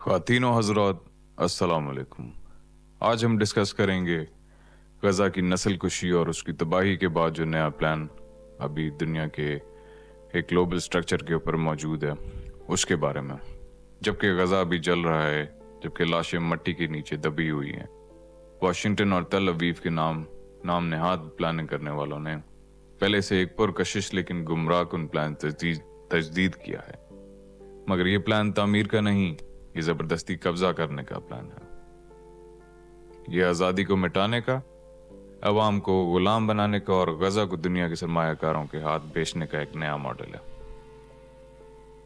ख़वातीन व हज़रात, अस्सलाम वालेकुम। आज हम डिस्कस करेंगे गज़ा की नस्ल कुशी और उसकी तबाही के बाद जो नया प्लान अभी दुनिया के एक ग्लोबल स्ट्रक्चर के ऊपर मौजूद है उसके बारे में। जबकि गज़ा अभी जल रहा है, जबकि लाशें मट्टी के नीचे दबी हुई हैं। वाशिंगटन और तल अवीव के नाम नहाद प्लानिंग करने वालों ने पहले से एक पुरकशिश लेकिन गुमराहकुन प्लान तजदीद किया है। मगर ये प्लान तामीर का नहीं, ये ज़बरदस्ती कब्जा करने का प्लान है। ये आज़ादी को मिटाने का, अवाम को गुलाम बनाने का और गज़ा को दुनिया के सरमायाकारों के हाथ बेचने का एक नया मॉडल है।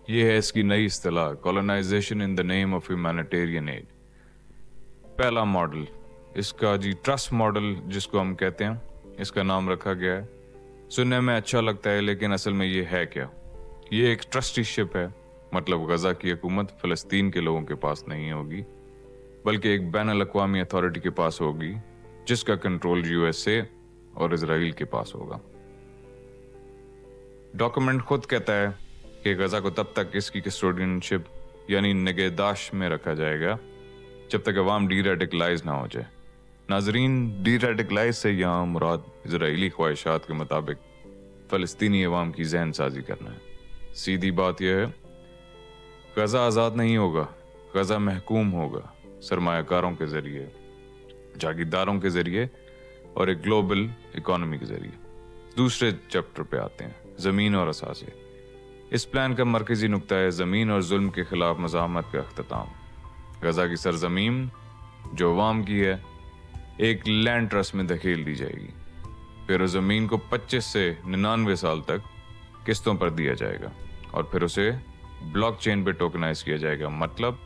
ये है इसकी नई इस्तिलाह, colonization in the name of humanitarian aid. पहला मॉडल, इसका ट्रस्ट मॉडल जिसको हम कहते हैं, इसका नाम रखा गया है। सुनने में अच्छा लगता है लेकिन असल में ये है क्या? ये एक ट्रस्टीशिप है। मतलब गज़ा की हुकूमत फ़लस्तीन के लोगों के पास नहीं होगी, बल्कि एक बैनुल-अक़वामी अथॉरिटी के पास होगी जिसका कंट्रोल यूएसए और इजराइल के पास होगा। डॉक्यूमेंट खुद कहता है कि गज़ा को तब तक इसकी कस्टोडियनशिप यानी निगहदाश्त में रखा जाएगा जब तक अवाम डीरेडिकलाइज ना हो जाए। नाजरीन, डीरेडिकलाइज से यहाँ मुराद इजराइली ख्वाहिशात के मुताबिक फ़लस्तीनी अवाम की जहन साजी करना है। सीधी बात यह है, गज़ा आज़ाद नहीं होगा, गज़ा महकूम होगा सरमायाकारों के ज़रिए, जागीरदारों के ज़रिए और एक ग्लोबल इकॉनमी के ज़रिए। दूसरे चैप्टर पे आते हैं, ज़मीन और असासे। इस प्लान का मरकज़ी नुक्ता है ज़मीन और जुल्म के खिलाफ मज़ाहमत का अख्तिताम। गज़ा की सरज़मीन जो अवाम की है, एक लैंड ट्रस्ट में धकेल दी जाएगी। फिर उस ज़मीन को 25 से 99 साल तक किस्तों पर दिया जाएगा और फिर उसे ब्लॉकचेन पे टोकनाइज किया जाएगा। मतलब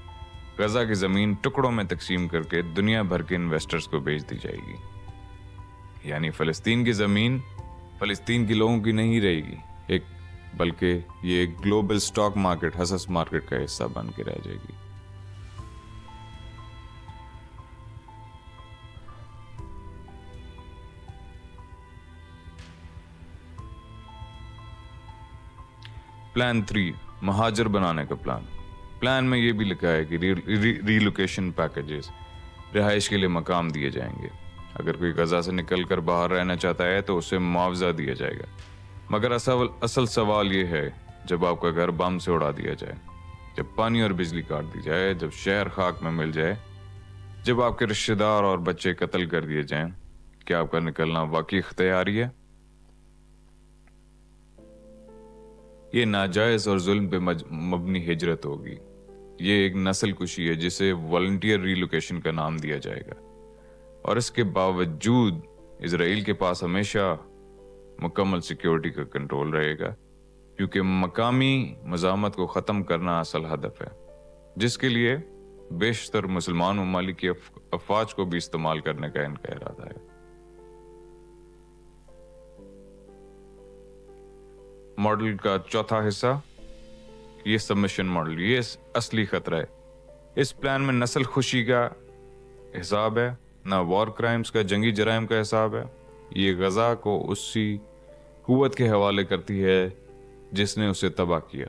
गज़ा की ज़मीन टुकड़ों में तकसीम करके दुनिया भर के इन्वेस्टर्स को बेच दी जाएगी। यानी फ़लस्तीन की ज़मीन फ़लस्तीन के लोगों की नहीं रहेगी, बल्कि ये एक ग्लोबल स्टॉक मार्केट, हसस मार्केट का हिस्सा बन के रह जाएगी। प्लान 3, महाजर बनाने का प्लान में ये भी लिखा है कि रीलोकेशन पैकेजेस, रिहाइश के लिए मकाम दिए जाएंगे। अगर कोई गज़ा से निकल कर बाहर रहना चाहता है तो उसे मुआवजा दिया जाएगा। मगर असल सवाल ये है, जब आपका घर बम से उड़ा दिया जाए, जब पानी और बिजली काट दी जाए, जब शहर खाक में मिल जाए, जब आपके रिश्तेदार और बच्चे कत्ल कर दिए जाएं, क्या आपका निकलना वाकई इख्तियारी है? ये नाजायज और जुल्म पे मबनी हिजरत होगी। ये एक नस्ल कुशी है जिसे वॉलंटियर रीलोकेशन का नाम दिया जाएगा। और इसके बावजूद इजराइल के पास हमेशा मुकम्मल सिक्योरिटी का कंट्रोल रहेगा, क्योंकि मकामी मज़ाहमत को ख़त्म करना असल हदफ है, जिसके लिए बेशतर मुसलमान ममालिक की अफवाज को भी इस्तेमाल करने का इनका इरादा है। मॉडल का चौथा हिस्सा, ये सबमिशन मॉडल, ये असली खतरा है। इस प्लान में नस्ल खुशी का हिसाब है, ना वॉर क्राइम्स का, जंगी जराइम का हिसाब है। ये गज़ा को उसी कुव्वत के हवाले करती है जिसने उसे तबाह किया।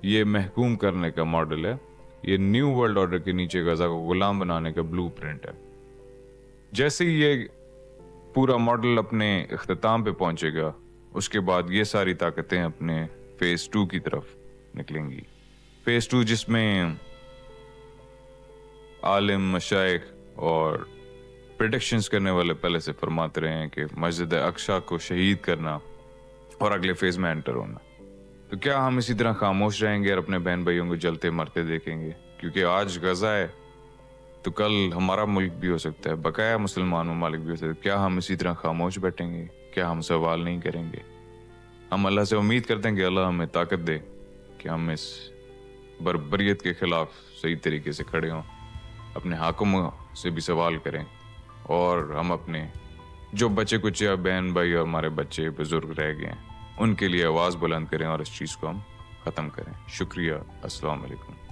ये महकूम करने का मॉडल है। ये न्यू वर्ल्ड ऑर्डर के नीचे गज़ा को गुलाम बनाने का ब्लूप्रिंट है। जैसे ही ये पूरा मॉडल अपने इख्तिताम पे पहुंचेगा, उसके बाद ये सारी ताकतें अपने फेज 2 की तरफ निकलेंगी। फेज 2 जिसमें आलिम, मशाइख और प्रेडिक्शंस करने वाले पहले से फरमाते रहे हैं कि मस्जिद अक्सा को शहीद करना और अगले फेज में एंटर होना। तो क्या हम इसी तरह खामोश रहेंगे और अपने बहन भाइयों को जलते मरते देखेंगे? क्योंकि आज गज़ा है तो कल हमारा मुल्क भी हो सकता है, बकाया मुसलमान ममालिक भी हो सकते हैं। क्या हम इसी तरह खामोश बैठेंगे? क्या हम सवाल नहीं करेंगे? हम अल्लाह से उम्मीद करते हैं कि अल्लाह हमें ताकत दे कि हम इस बर्बरियत के खिलाफ सही तरीके से खड़े हों, अपने हाकिमों से भी सवाल करें और हम अपने जो बच्चे कुछ या बहन भाई और हमारे बच्चे बुजुर्ग रह गए हैं उनके लिए आवाज़ बुलंद करें और इस चीज़ को हम ख़त्म करें। शुक्रिया। अस्सलाम वालेकुम।